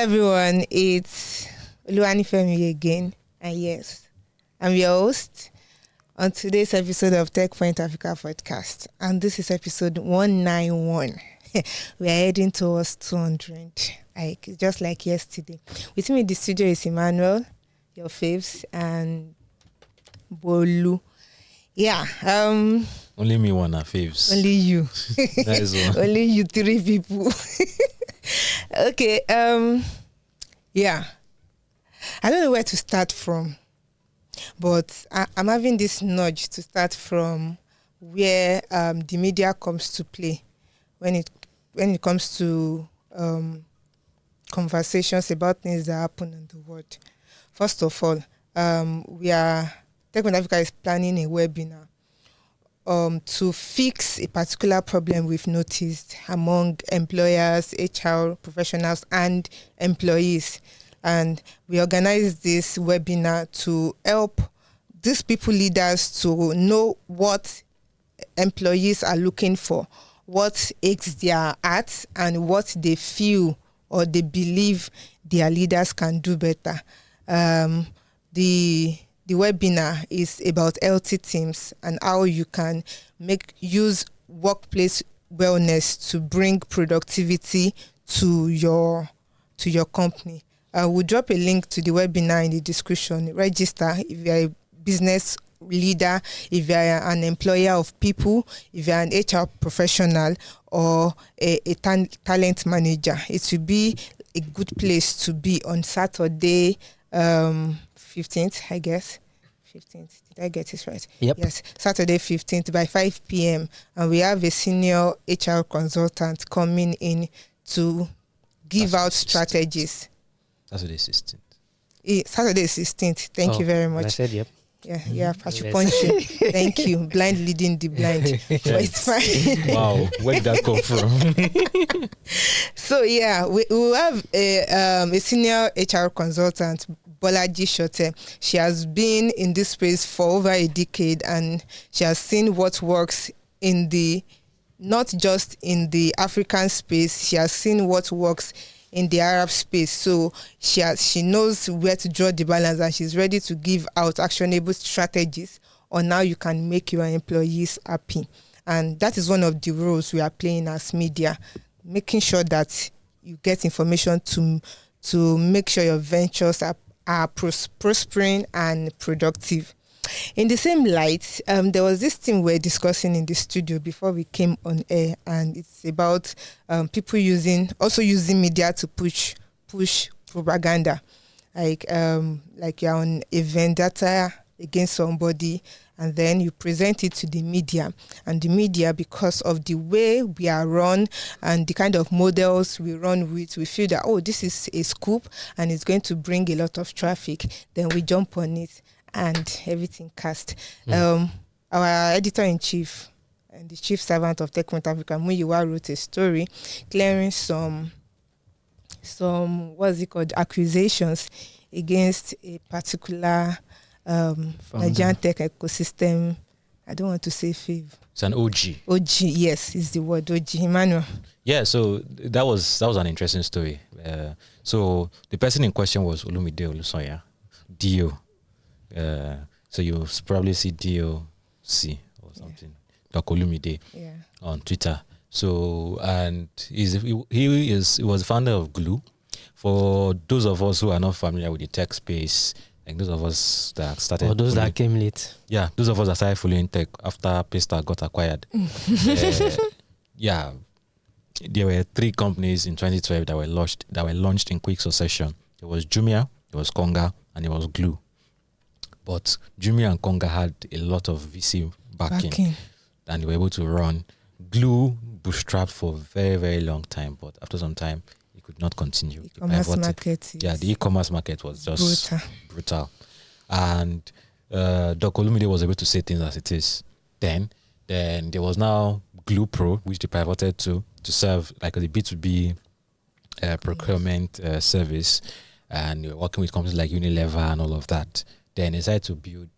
everyone, it's Oluwani again, and yes, I'm your host on today's episode of Techpoint Africa Podcast, and this is episode 191. We are heading towards 200, just like yesterday. With me in the studio is Emmanuel, your faves, and Bolu. Yeah. Only me one of faves. Only you. Nice one. Only you, 3 people. Okay. Yeah. I don't know where to start from, but I'm having this nudge to start from where the media comes to play when it comes to conversations about things that happen in the world. First of all, Techpoint Africa is planning a webinar to fix a particular problem we've noticed among employers, HR professionals, and employees. And we organized this webinar to help these people leaders to know what employees are looking for, what aches their hearts, and what they feel or they believe their leaders can do better. The webinar is about healthy teams and how you can use workplace wellness to bring productivity to your company. We'll drop a link to the webinar in the description. Register if you're a business leader, if you're an employer of people, if you're an HR professional or a talent manager. It will be a good place to be on Saturday, 15th, I guess. 15th. Did I get it right? Yep. Yes. Saturday 15th by 5 p.m. And we have a senior HR consultant coming in to give out strategies. Saturday 16th. Saturday 16th. Thank you very much. I said yep. Yeah, I should punch you. Thank you. Blind leading the blind. But it's fine. Wow, where did that come from? So yeah, we will have a senior HR consultant, Bolaji Shote. She has been in this space for over a decade, and she has seen what works not just in the African space. She has seen what works in the Arab space. So she knows where to draw the balance, and she's ready to give out actionable strategies on how you can make your employees happy. And that is one of the roles we are playing as media, making sure that you get information to make sure your ventures are prospering and productive. In the same light, there was this thing we're discussing in the studio before we came on air, and it's about people using media to push propaganda, like you're on a vendetta against somebody, and then you present it to the media, and the media, because of the way we are run and the kind of models we run with, we feel that, oh, this is a scoop and it's going to bring a lot of traffic. Then we jump on it and everything cast. Our editor-in-chief and the chief servant of Techpoint Africa, Muyiwa, wrote a story clearing some accusations against a particular Nigerian tech ecosystem. I don't want to say fave. It's an OG. OG, yes, is the word. OG. Emmanuel. Yeah, so that was an interesting story. So the person in question was Olumide Olusanya, DO. So you probably see DOC or something, Dr. Olumide on Twitter. So, and he was the founder of Glue. For those of us who are not familiar with the tech space, like those of us that started, or those that came late. Yeah, those of us that started following tech after Paystar got acquired. There were 3 companies in 2012 that were launched in quick succession. It was Jumia, it was Konga, and it was Glue. But Jumia and Konga had a lot of VC backing, and they were able to run. Glue bootstrapped for a very, very long time, but after some time, it could not continue. The e-commerce market was just brutal. And Dr. Olumide was able to say things as it is. Then there was now Glue Pro, which they pivoted to serve like the B2B procurement service, and working with companies like Unilever and all of that. Then they decided to build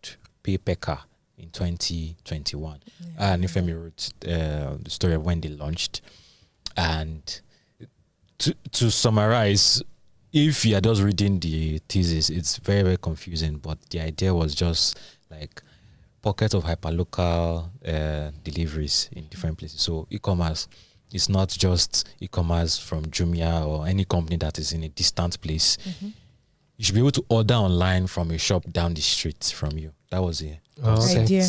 PayPeka in 2021. And Ifemi wrote the story of when they launched. And to summarize, if you are just reading the thesis, it's very, very confusing. But the idea was just like pockets of hyperlocal deliveries in different places. So e-commerce is not just e-commerce from Jumia or any company that is in a distant place. You should be able to order online from a shop down the street from you. That was the idea.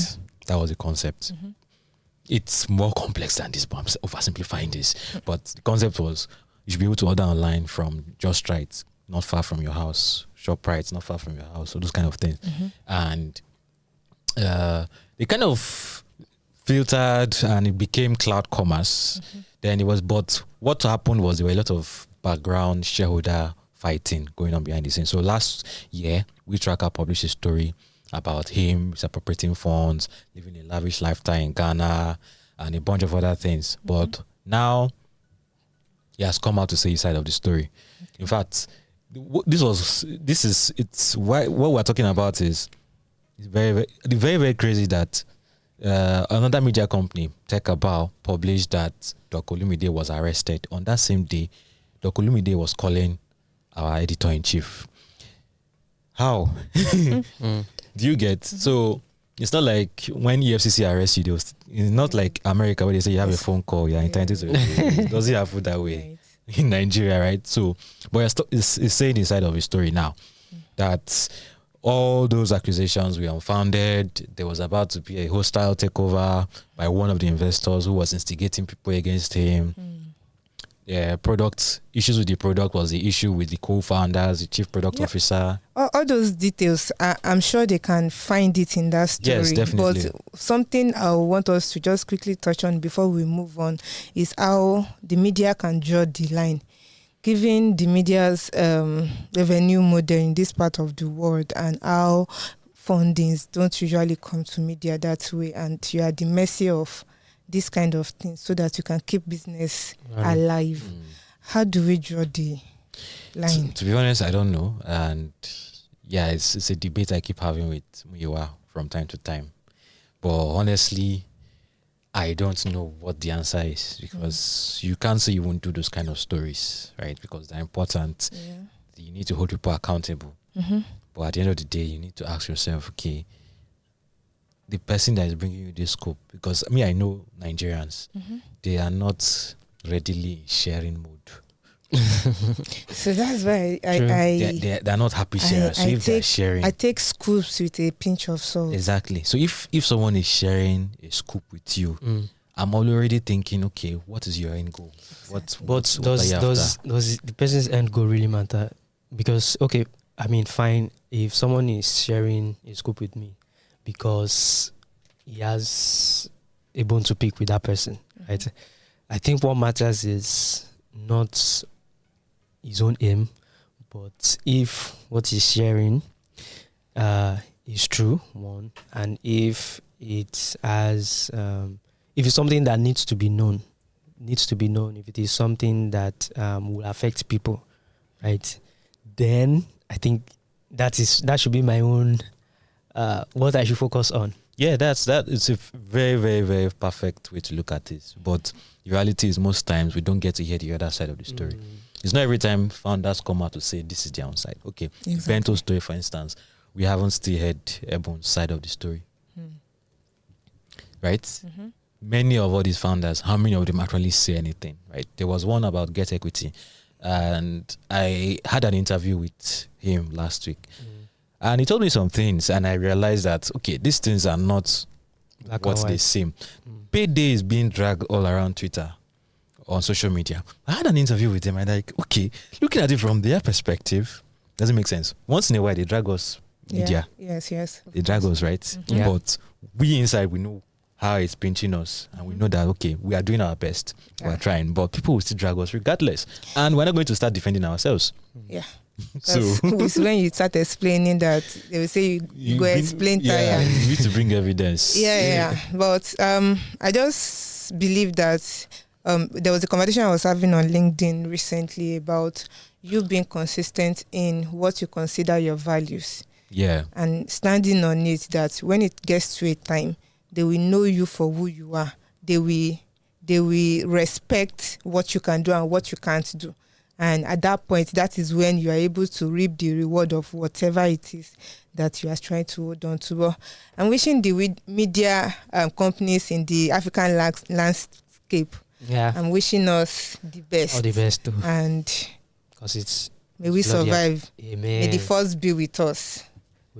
That was the concept. It's more complex than this, but I'm oversimplifying this. But the concept was you should be able to order online from Just Right, not far from your house, ShopRite, not far from your house, so those kind of things. And they kind of filtered and it became KloudKommerce. Then it was, but what happened was there were a lot of background shareholder fighting going on behind the scenes. So last year, WeTracker published a story about him appropriating funds, living a lavish lifestyle in Ghana, and a bunch of other things. But now he has come out to say his side of the story. In fact, it's why what we're talking about is very, very crazy that another media company, Techpoint, published that Dr. Olumide was arrested. On that same day, Dr. Olumide was calling our editor-in-chief. How? Do you get? So it's not like when EFCC arrests you, it's not like America where they say you have a phone call, you're entitled to it. It doesn't happen that way in Nigeria, right? So, but it's saying inside of his story now that all those accusations were unfounded. There was about to be a hostile takeover by one of the investors who was instigating people against him. Product issues with the product was the issue with the co-founders, the chief product officer. All those details, I'm sure they can find it in that story. Yes, definitely. But something I want us to just quickly touch on before we move on is how the media can draw the line, given the media's revenue model in this part of the world and how fundings don't usually come to media that way, and you are at the mercy of this kind of thing so that you can keep business alive. How do we draw the line? To be honest, I don't know. And yeah, it's a debate I keep having with Muyiwa from time to time. But honestly, I don't know what the answer is, because you can't say you won't do those kind of stories, right? Because they're important. You need to hold people accountable. But at the end of the day, you need to ask yourself, okay, the person that is bringing you this scope, because I know Nigerians, they are not readily sharing mode. So that's why they're not happy sharers. So if they're sharing, I take scoops with a pinch of salt. Exactly. So if someone is sharing a scoop with you, I'm already thinking, okay, what is your end goal? Exactly. But does the person's end goal really matter? Because fine, if someone is sharing a scoop with me because he has a bone to pick with that person, right? I think what matters is not his own aim, but if what he's sharing is true, one, and if it has, if it's something that needs to be known, if it is something that will affect people, right? Then I think that should be my own what I should focus on. Yeah, it's a very, very, very perfect way to look at this. But the reality is most times we don't get to hear the other side of the story. It's not every time founders come out to say this is the downside. Okay, exactly. Bento story, for instance, we haven't still heard Ebon's side of the story. Right? Many of all these founders, how many of them actually say anything? Right? There was one about Get Equity, and I had an interview with him last week. And he told me some things, and I realized that, okay, these things are not what they seem. Payday is being dragged all around Twitter, on social media. I had an interview with him, and like, okay, looking at it from their perspective, doesn't make sense. Once in a while, they drag us media. Yes. They drag us, right? But we inside, we know how it's pinching us, and we know that, okay, we are doing our best. We're trying, but people will still drag us regardless. And we're not going to start defending ourselves. Yeah. So when you start explaining that, they will say you go explain tire. You need to bring evidence. Yeah. But I just believe that there was a conversation I was having on LinkedIn recently about you being consistent in what you consider your values. Yeah. And standing on it, that when it gets to a time, they will know you for who you are. They will respect what you can do and what you can't do. And at that point, that is when you are able to reap the reward of whatever it is that you are trying to hold on to. Well, I'm wishing the media companies in the African landscape, I'm wishing us the best. All the best too. And because may we survive. Amen. May the force be with us.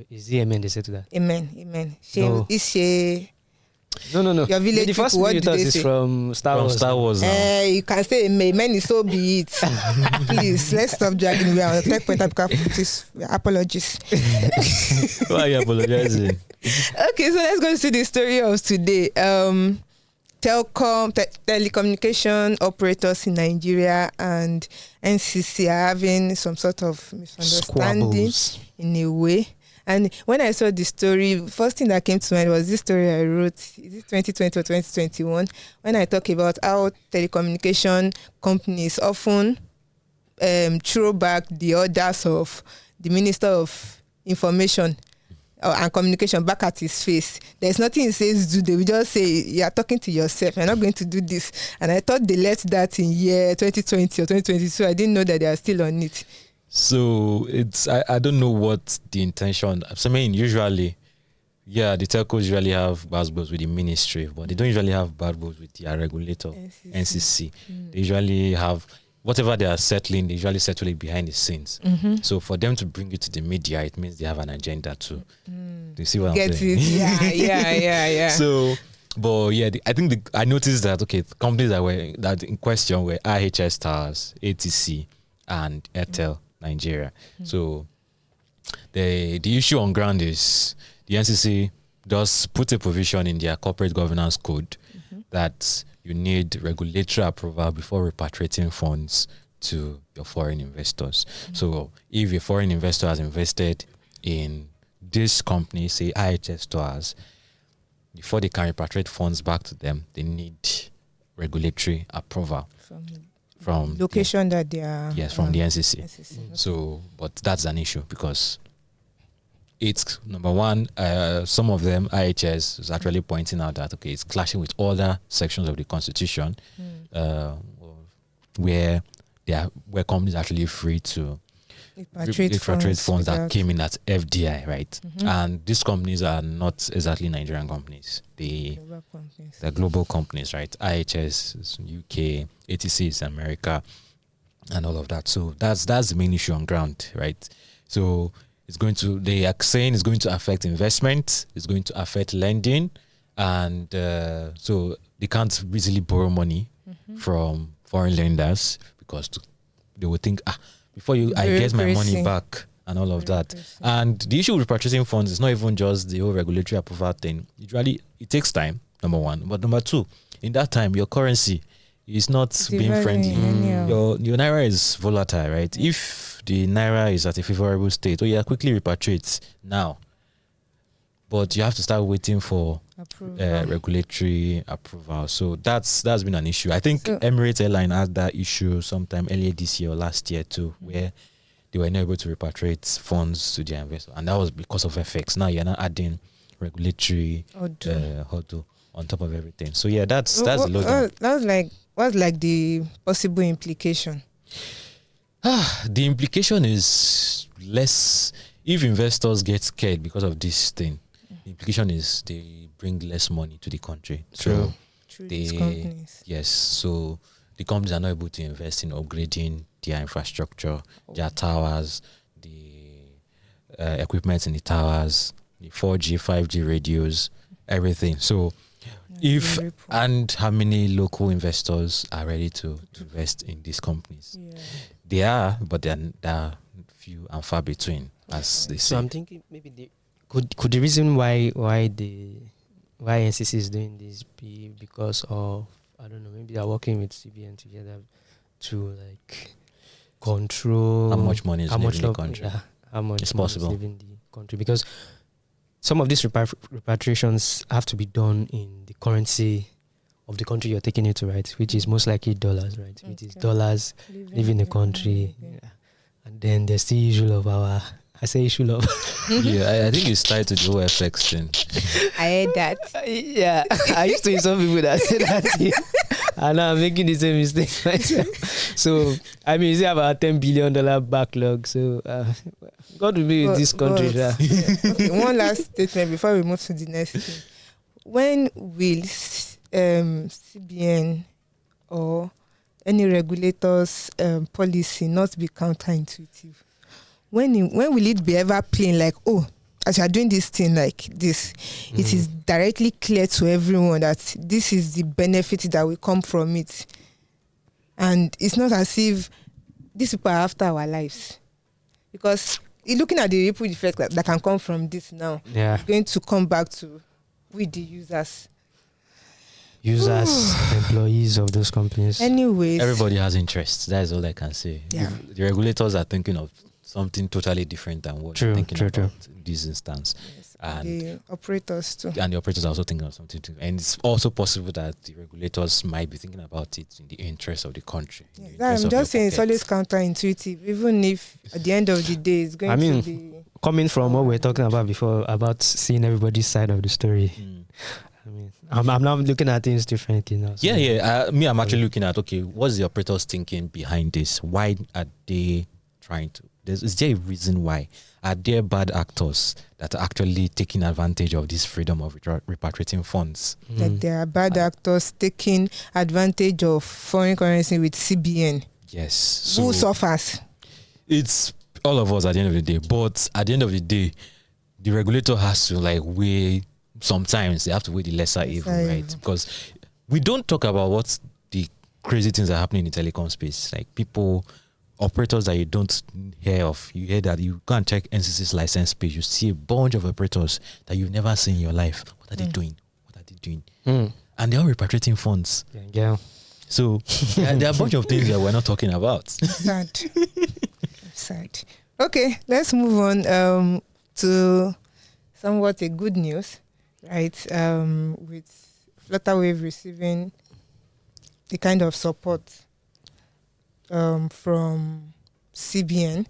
Is it amen they say to that? Amen. No. No. Your village the first people, what video do they is say? from Star Wars. Star Wars. You can say amen, is so be it. Please, let's stop dragging. We are on Techpoint Africa Podcast. Apologies. Why are you apologizing? Okay, so let's go to the story of today. Telcom, telecommunication operators in Nigeria and NCC are having some sort of misunderstanding in a way. And when I saw the story, first thing that came to mind was this story I wrote, is it 2020 or 2021, when I talk about how telecommunication companies often throw back the orders of the Minister of Information and Communication back at his face. There's nothing he says do. They will just say, you are talking to yourself, you're not going to do this. And I thought they let that in year 2020 or 2022. I didn't know that they are still on it. So I don't know what the intention. I mean, usually, the telcos usually have buzzwords with the ministry, but they don't usually have buzzwords with their regulator, NCC. They usually have whatever they are settling. They usually settle it behind the scenes. So for them to bring it to the media, it means they have an agenda too. Do you see what I'm saying? Yeah. So, but I think I noticed that the companies that in question were IHS Towers, ATC, and Airtel Nigeria. So the issue on ground is the NCC does put a provision in their corporate governance code that you need regulatory approval before repatriating funds to your foreign investors. So if a foreign investor has invested in this company, say IHS Towers, before they can repatriate funds back to them, they need regulatory approval from location that they are from the NCC. So, but that's an issue because it's number one. Some of them, IHS is actually pointing out that it's clashing with other sections of the Constitution, where companies are actually free to repatriate funds that came in at FDI, right? And these companies are not exactly Nigerian companies. They're global companies, right? IHS is UK, ATC is America, and all of that. So that's the main issue on ground, right? So they are saying it's going to affect investment, it's going to affect lending, and so they can't easily borrow money from foreign lenders because they would think, before I get my money back and all of that. And the issue with repatriating funds is not even just the whole regulatory approval thing. Usually, it takes time, number one. But number two, in that time, your currency is not being friendly. Your Naira is volatile, right? If the Naira is at a favorable state, quickly repatriate now. But you have to start waiting for regulatory approval. So that's been an issue. I think Emirates Airline had that issue sometime earlier this year or last year too, where they were not able to repatriate funds to their investors, and that was because of FX. Now you're not adding regulatory hurdle on top of everything. So that's the load. What's like the possible implication? The implication is less if investors get scared because of this thing. The implication is they bring less money to the country. True. These companies. Yes. So the companies are not able to invest in upgrading their infrastructure, their towers, the equipment in the towers, the 4G, 5G radios, everything. So and how many local investors are ready to invest in these companies? They are, but they are few and far between, as they say. So I'm thinking maybe could the reason why NCC is doing this be because of, I don't know, maybe they're working with CBN together to control how much money is leaving the country. How much it's possible. is leaving the country, because some of these repatriations have to be done in the currency of the country you're taking it to, right? Which is most likely dollars, right? Which is dollars leaving the country. And then there's the issue of I think it's tied to the whole FX thing. I heard that. I used to hear some people that say that, and now I'm making the same mistake myself. So I mean, you have a $10 billion backlog. So God will be with this country. Okay, one last statement before we move to the next thing. When will CBN or any regulator's policy not be counterintuitive? When will it be ever plain, like, oh, as you are doing this thing like this, it is directly clear to everyone that this is the benefit that will come from it, and it's not as if these people are after our lives, because looking at the ripple effect that can come from this now, it's going to come back to we the users, employees of those companies. Anyways, everybody has interests. That is all I can say. Yeah. The regulators are thinking of something totally different than what they're thinking about in this instance. Yes, and the operators too. And the operators are also thinking of something too. And it's also possible that the regulators might be thinking about it in the interest of the country. Yes, I'm just saying it's always counterintuitive, even if at the end of the day it's going to be... Coming from what we were talking about before, about seeing everybody's side of the story. I mean, I'm now looking at things differently now. So I'm actually looking at, okay, what's the operators thinking behind this? Why are they trying to... Is there a reason why? Are there bad actors that are actually taking advantage of this freedom of repatriating funds? Like there are bad actors taking advantage of foreign currency with CBN. Yes. So who suffers? It's all of us at the end of the day. But at the end of the day, the regulator has to weigh... Sometimes they have to weigh the lesser evil, right? Because we don't talk about what the crazy things that are happening in the telecom space. Like people... Operators that you don't hear of, you hear that you go and check NCC's license page, you see a bunch of operators that you've never seen in your life. What are they doing? And they're all repatriating funds. Yeah. So there are a bunch of things that we're not talking about. Sad. Okay, let's move on to somewhat a good news, right? With Flutterwave receiving the kind of support from CBN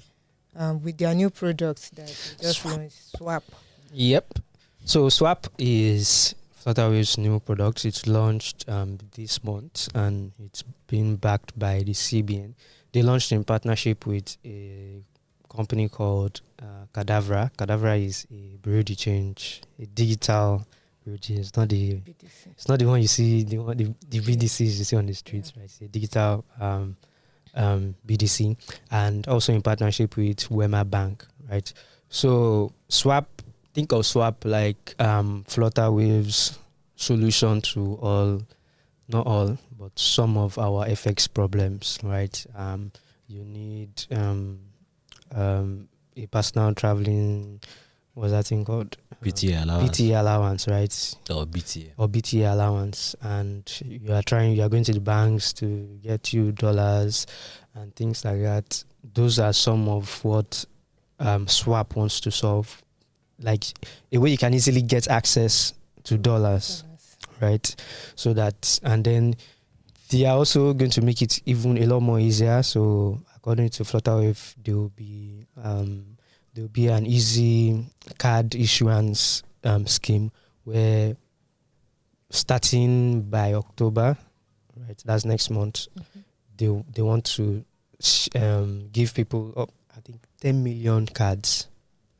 with their new products that they just launched, Swap. Yep. So Swap is Flutterwave's new product. It's launched this month and it's been backed by the CBN. They launched in partnership with a company called Cadavra. Cadavra is a bureau de change, a digital bureau de change. It's not the one you see, the BDCs you see on the streets, right? It's a digital BDC, and also in partnership with Wema Bank, right? So Swap, think of Swap like Flutterwave's solution to all, not all, but some of our FX problems, right? You need a personal traveling, what's that thing called? BTA allowance. BTA allowance, right? Or BTA. Or BTA allowance. And you are going to the banks to get you dollars and things like that. Those are some of what Swap wants to solve. Like a way you can easily get access to dollars, right? So that, and then they are also going to make it even a lot more easier. So according to Flutterwave, there will be an easy card issuance scheme where starting by October, right, that's next month, they want to give people I think 10 million cards,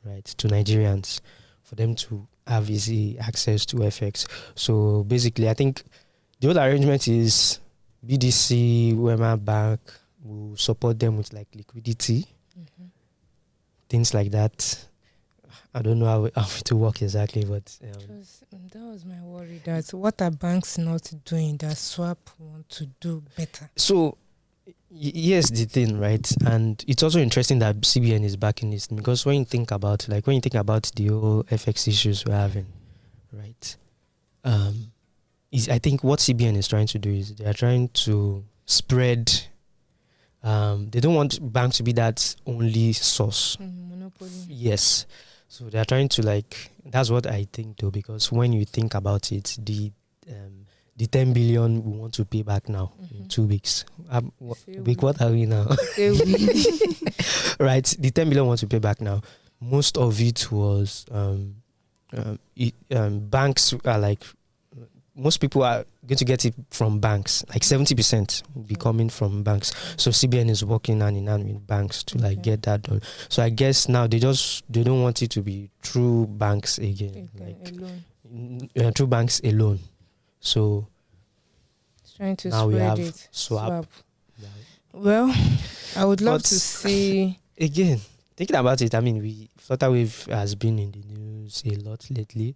right, to Nigerians for them to have easy access to FX. So basically, I think the whole arrangement is BDC, Wema Bank will support them with like liquidity, things like that. I don't know how it will work exactly, but that was my worry. That what are banks not doing that Swap want to do better? So yes, the thing, right? And it's also interesting that CBN is backing this, because when you think about the whole FX issues we're having, right? I think what CBN is trying to do is they are trying to spread. They don't want banks to be that only source. Monopoly. Yes. So they are trying to that's what I think though, because when you think about it, the 10 billion we want to pay back now in 2 weeks. What are we now? Right. The 10 billion we want to pay back now. Most of it was banks are most people are going to get it from banks. Like 70% will be coming from banks. So CBN is working hand in hand with banks to like get that done. So I guess now they don't want it to be through banks again, through banks alone. So trying to now we have it. swap. Yeah. Well, I would love to see again. Thinking about it, I mean, Flutterwave has been in the news a lot lately,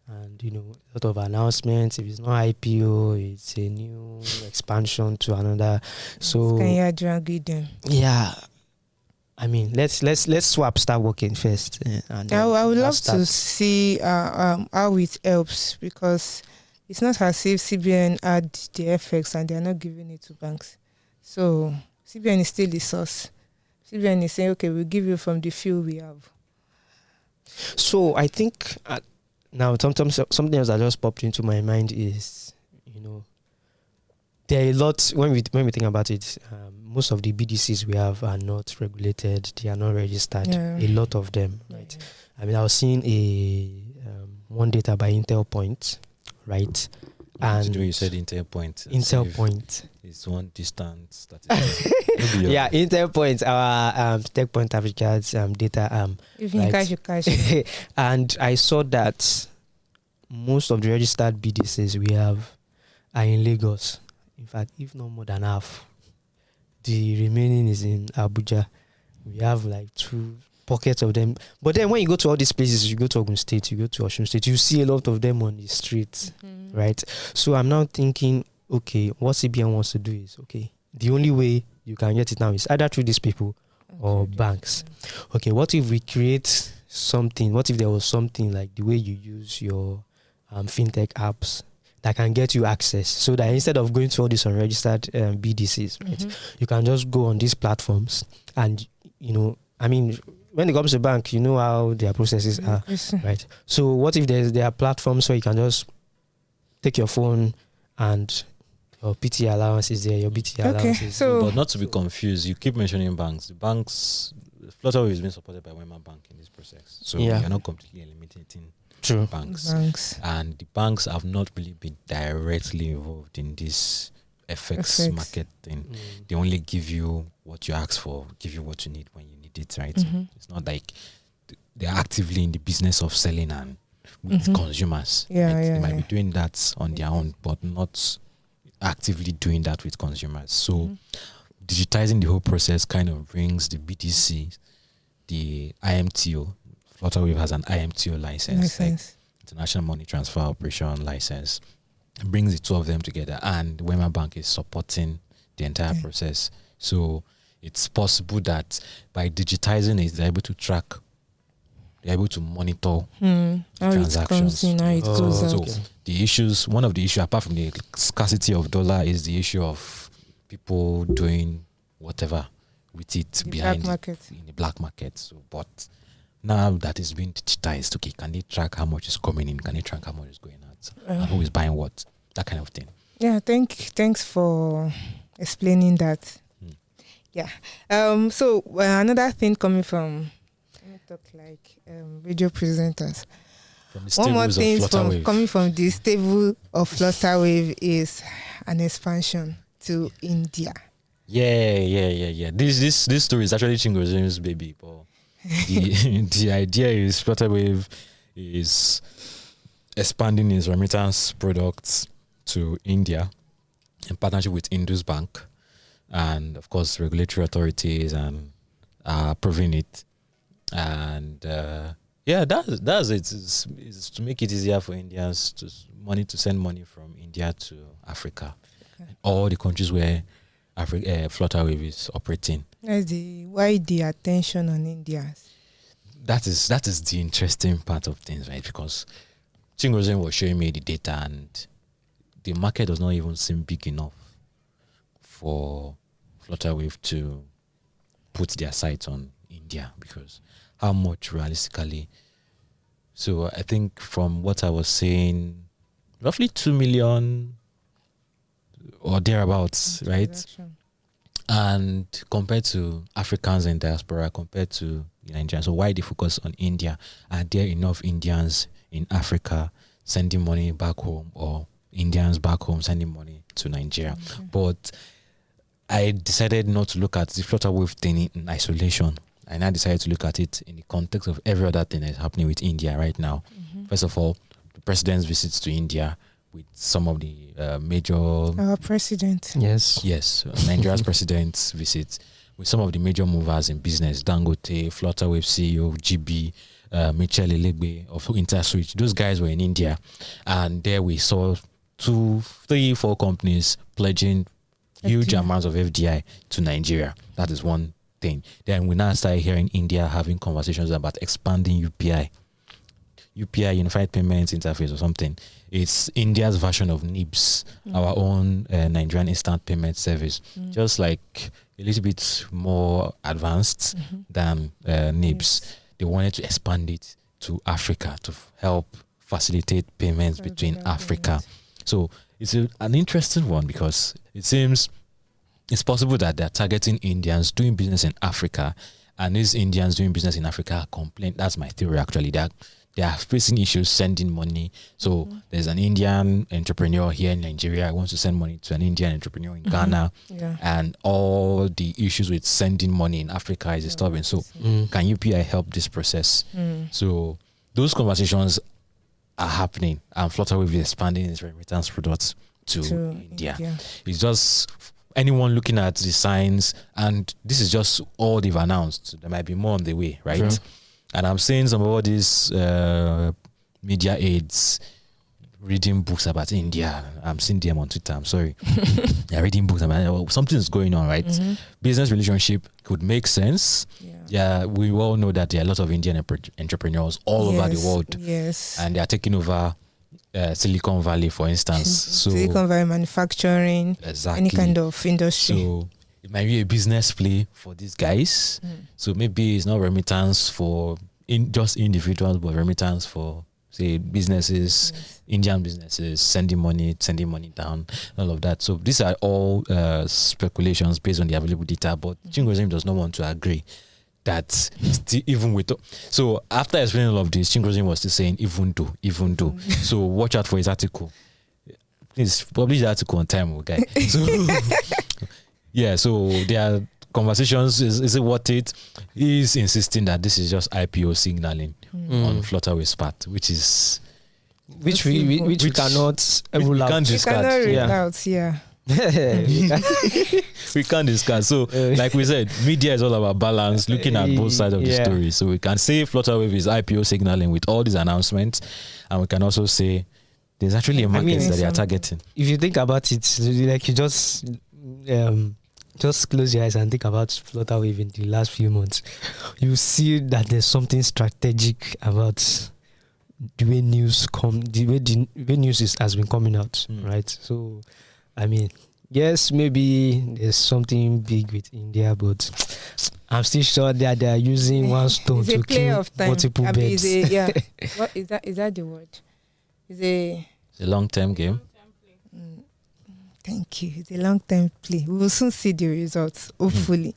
and a lot of announcements. If it's not IPO, it's a new expansion to another. So yeah, I mean, let's swap start working first. And I would love to see how it helps, because it's not as if CBN had the FX and they are not giving it to banks. So CBN is still the source. CBN is saying, okay, we'll give you from the few we have. So I think now something else that just popped into my mind is, there are a lot, when we think about it, most of the BDCs we have are not regulated, they are not registered, a lot of them, right? I mean, I was seeing one data by Telco, right? And you said Telco. Telco. It's one distance. Yeah, Telco, our Techpoint Africa's data. If you cash. And I saw that most of the registered BDCs we have are in Lagos. In fact, if not more than half. The remaining is in Abuja. We have like 2 pockets of them. But then when you go to all these places, you go to Ogun State, you go to Osun State, you see a lot of them on the streets, right? So I'm now thinking, okay, what CBN wants to do is, okay, the only way you can get it now is either through these people or banks. Okay, what if we create something? What if there was something like the way you use your fintech apps that can get you access, so that instead of going to all these unregistered BDCs, right, you can just go on these platforms and, I mean, when it comes to bank, you know how their processes are, right? So what if there are platforms where you can just take your phone and your PT allowance is there, your BT allowance is there. But not to be confused, you keep mentioning banks. The banks, Flutterwave is being supported by Wema Bank in this process. So you're not completely eliminating banks. And the banks have not really been directly involved in this FX market thing. They only give you what you ask for, give you what you need when you need it, right? It's not like they're actively in the business of selling and with consumers. They might be doing that on their own, but not actively doing that with consumers. So digitizing the whole process kind of brings the BTC, the IMTO. Flutterwave has an IMTO license, like International Money Transfer Operation license. It brings the two of them together, and Wema Bank is supporting the entire process. So it's possible that by digitizing it, they're able to track, they're able to monitor transactions. So the issues, one of the issues, apart from the scarcity of dollar, is the issue of people doing whatever with it behind in the black market. So, but now that it's been digitized, okay, can they track how much is coming in? Can they track how much is going out? And who is buying what? That kind of thing. Yeah, thanks for explaining that. Yeah. So another thing coming from, let me talk like radio presenters. One more thing coming from the stable of Flutterwave is an expansion to India. Yeah. This story is actually Chingoze's baby, but the idea is Flutterwave is expanding its remittance products to India in partnership with Indus Bank, and of course regulatory authorities and approving it. And that's it. It's to make it easier for Indians to send money from India to Africa, all the countries where Flutterwave is operating. Why the attention on India? That is the interesting part of things, right? Because Chingozen was showing me the data, and the market does not even seem big enough for Flutterwave to put their sights on India, because how much realistically? So I think from what I was saying, roughly 2 million or thereabouts, right? And compared to Africans in diaspora, compared to Nigerians, so why they focus on India? Are there enough Indians in Africa sending money back home, or Indians back home sending money to Nigeria. But I decided not to look at the Flutterwave thing in isolation. I now decided to look at it in the context of every other thing that's happening with India right now. First of all, the president's visits to India with some of the major... Our president. Yes. Yes, Nigeria's president's visits with some of the major movers in business, Dangote, Flutterwave CEO, GB, Michelle Elegbe of InterSwitch. Those guys were in India. And there we saw 2, 3, 4 companies pledging huge FDI. amounts of FDI to Nigeria. That is one thing. Then we now started hearing India having conversations about expanding UPI, Unified Payments Interface or something. It's India's version of NIBS, our own Nigerian Instant Payment Service, just like a little bit more advanced than NIBS. Yes. They wanted to expand it to Africa to help facilitate payments between Africa. So it's an interesting one because it seems it's possible that they're targeting Indians doing business in Africa, and these Indians doing business in Africa complain. That's my theory actually. They are facing issues sending money. So there's an Indian entrepreneur here in Nigeria who wants to send money to an Indian entrepreneur in Ghana, and all the issues with sending money in Africa is disturbing. So can UPI help this process? So those conversations are happening, and Flutterwave is expanding its remittance products to India. It's just anyone looking at the signs, and this is just all they've announced. There might be more on the way, right? Sure. And I'm seeing some of all these media aides reading books about India. I'm seeing them on Twitter. I'm sorry. They're reading books about something's going on, right? Business relationship could make sense. Yeah, we all know that there are a lot of Indian entrepreneurs all over the world. Yes. And they are taking over Silicon Valley, for instance. So Silicon Valley manufacturing, any kind of industry. So it might be a business play for these guys. So maybe it's not remittance for just individuals, but remittance for, say, businesses, Indian businesses, sending money down, all of that. So these are all speculations based on the available data, but Chingosim does not want to agree that even with... So after explaining all of this, Chingosim was still saying, even though. So watch out for his article. Please publish the article on time, okay? So, yeah, so there are conversations. Is it worth it? He's insisting that this is just IPO signaling on Flutterwave's part, which we cannot rule out. We can't discard. We can't discuss. So, like we said, media is all about balance, looking at both sides of the story. So we can say Flutterwave is IPO signaling with all these announcements, and we can also say there's actually a market that they are targeting. If you think about it, like you just close your eyes and think about Flutterwave in the last few months, you see that there's something strategic about the way news has been coming out, right? So, I mean, yes, maybe there's something big with India, but I'm still sure that they are using one stone to kill multiple birds. What is that? Is that the word? It's a long-term game. Thank you. It's a long-term play. We will soon see the results, hopefully.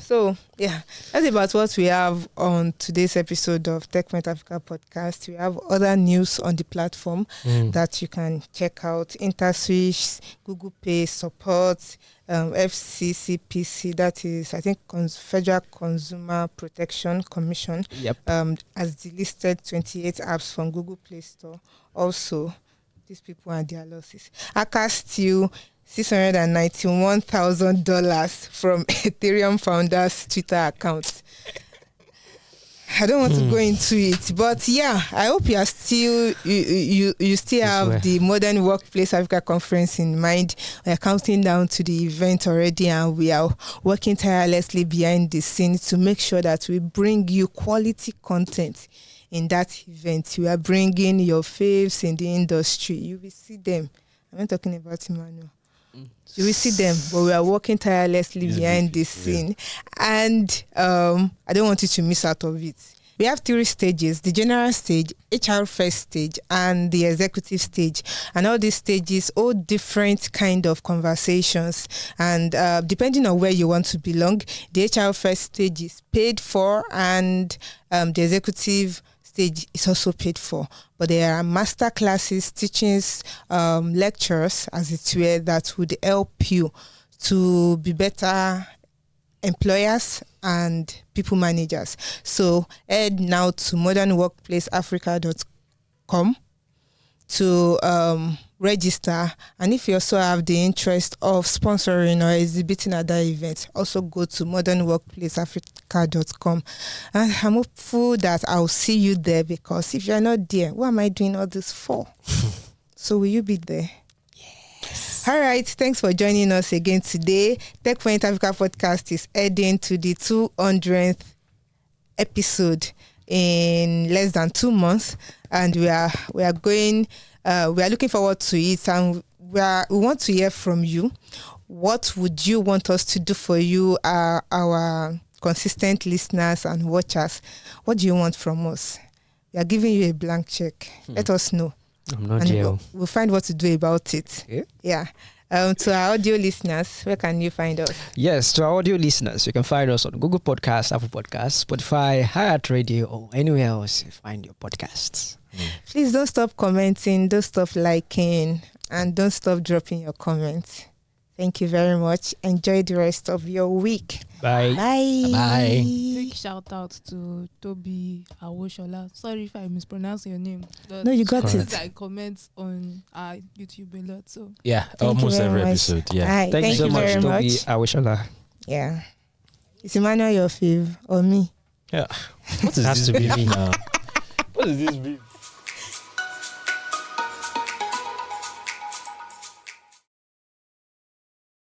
So, yeah, that's about what we have on today's episode of Techpoint Africa Podcast. We have other news on the platform that you can check out. InterSwitch, Google Pay support, FCCPC, that is, I think, Federal Consumer Protection Commission, has delisted 28 apps from Google Play Store. Also, these people and their losses. Aka steal $691,000 from Ethereum founder's Twitter account. I don't want to go into it, but yeah, I hope you are still you still have the Modern Workplace Africa Conference in mind. We are counting down to the event already, and we are working tirelessly behind the scenes to make sure that we bring you quality content. In that event, we are bringing your faves in the industry. You will see them. I'm not talking about Emmanuel. You will see them, but we are working tirelessly behind the scene. And I don't want you to miss out of it. We have 3 stages: the general stage, HR first stage, and the executive stage. And all these stages, all different kind of conversations. And depending on where you want to belong, the HR first stage is paid for, and the executive stage is also paid for. But there are master classes, teachings, lectures, as it were, that would help you to be better employers and people managers. So head now to modernworkplaceafrica.com to register, and if you also have the interest of sponsoring or exhibiting at that event, also go to modernworkplaceafrica.com, and I'm hopeful that I'll see you there, because if you're not there, what am I doing all this for? So will you be there? Yes. All right, thanks for joining us again today. Techpoint Africa Podcast is heading to the 200th episode in less than 2 months, and we are looking forward to it, and we want to hear from you. What would you want us to do for you, our consistent listeners and watchers? What do you want from us? We are giving you a blank check. Let us know. I'm not jail. We'll find what to do about it. Yeah. To our audio listeners, where can you find us? Yes, to our audio listeners, you can find us on Google Podcasts, Apple Podcasts, Spotify, Heart Radio, or anywhere else you find your podcasts. Please don't stop commenting, don't stop liking, and don't stop dropping your comments. Thank you very much. Enjoy the rest of your week. Bye. Bye. Bye. Big shout out to Toby Awoshola. Sorry if I mispronounce your name. No, you got it. I comment on our YouTube a lot. So Yeah, Thank almost you very every much. episode. Yeah. Hi, Thank you so much, very Toby much. Awoshola. Yeah. Is Emmanuel your fave or me? What is Has this to be beef me. now? What is this beef?